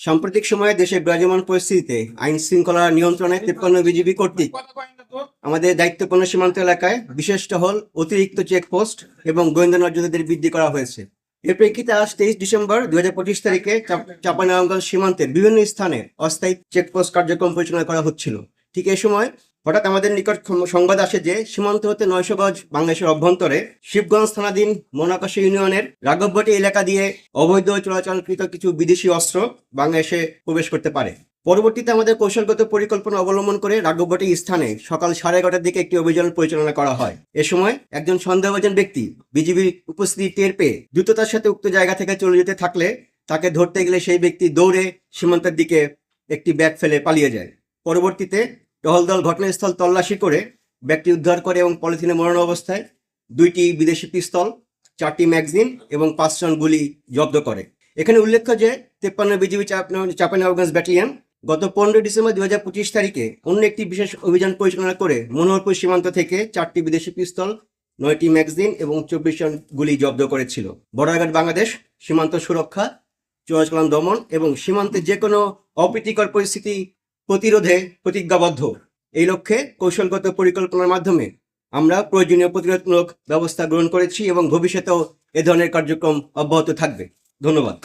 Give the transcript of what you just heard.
সাম্প্রতিক সময়ে দেশে বিরাজমান পরিস্থিতিতে আইন শৃঙ্খলা নিয়ন্ত্রণে 53 বিজিবি কর্তৃক আমাদের দায়িত্বপূর্ণ সীমান্ত এলাকায় বিশেষ টহল, অতিরিক্ত চেকপোস্ট এবং গোয়েন্দা নজরদারি বৃদ্ধি করা হয়েছে। এর প্রেক্ষিতে আজ 23 ডিসেম্বর 2025 তারিখে চাঁপাইনবাবগঞ্জ সীমান্তের বিভিন্ন স্থানে অস্থায়ী চেকপোস্ট কার্যক্রম পরিচালনা করা হচ্ছিল। ঠিক এই সময় হঠাৎ আমাদের নিকট সংবাদ আসে যে সীমান্ত হতে 900 গজ বাংলাদেশের অভ্যন্তরে শিবগঞ্জ থানাধীন মোনাকাশী ইউনিয়নের রাঘববাটি এলাকা দিয়ে অবৈধ চলাচলকৃত কিছু বিদেশি অস্ত্র বাংলাদেশে প্রবেশ করতে পারে। পরবর্তীতে আমাদের কৌশলগত পরিকল্পনা অবলম্বন করে রাঘববাটি স্থানে সকাল 11:30টার দিকে একটি অভিযান পরিচালনা করা হয়। এ সময় একজন সন্দেহভাজন ব্যক্তি বিজিবির উপস্থিতি টের পেয়ে দ্রুততার সাথে উক্ত জায়গা থেকে চলে যেতে থাকলে তাকে ধরতে গেলে সেই ব্যক্তি দৌড়ে সীমান্তের দিকে একটি ব্যাগ ফেলে পালিয়ে যায়। পরবর্তীতে টহল দল ঘটনাস্থল তল্লাশি করে ব্যাগটি উদ্ধার করে এবং পলিথিনে মোড়ানো অবস্থায় 2টি বিদেশি পিস্তল, 4টি ম্যাগাজিন এবং 5 রাউন্ড গুলি জব্দ করে। এখানে উল্লেখ্য যে 53 বিজিবি চাঁপাইনবাবগঞ্জ ব্যাটালিয়ন গত 15 ডিসেম্বর 2025 তারিখে অন্য একটি বিশেষ অভিযান পরিচালনা করে মনোহরপুর সীমান্ত থেকে 4টি বিদেশি পিস্তল, 9টি ম্যাগাজিন এবং 24 রাউন্ড গুলি জব্দ করেছিল। বর্ডার গার্ড বাংলাদেশ সীমান্ত সুরক্ষা, চোরাচালান দমন এবং সীমান্তে যে কোনো অপ্রীতিকর পরিস্থিতি প্রতিরোধে প্রতিজ্ঞাবদ্ধ। এই লক্ষ্যে কৌশলগত পরিকল্পনার মাধ্যমে আমরা প্রয়োজনীয় প্রতিরোধমূলক ব্যবস্থা গ্রহণ করেছি এবং ভবিষ্যতেও এ ধরনের কার্যক্রম অব্যাহত থাকবে। ধন্যবাদ।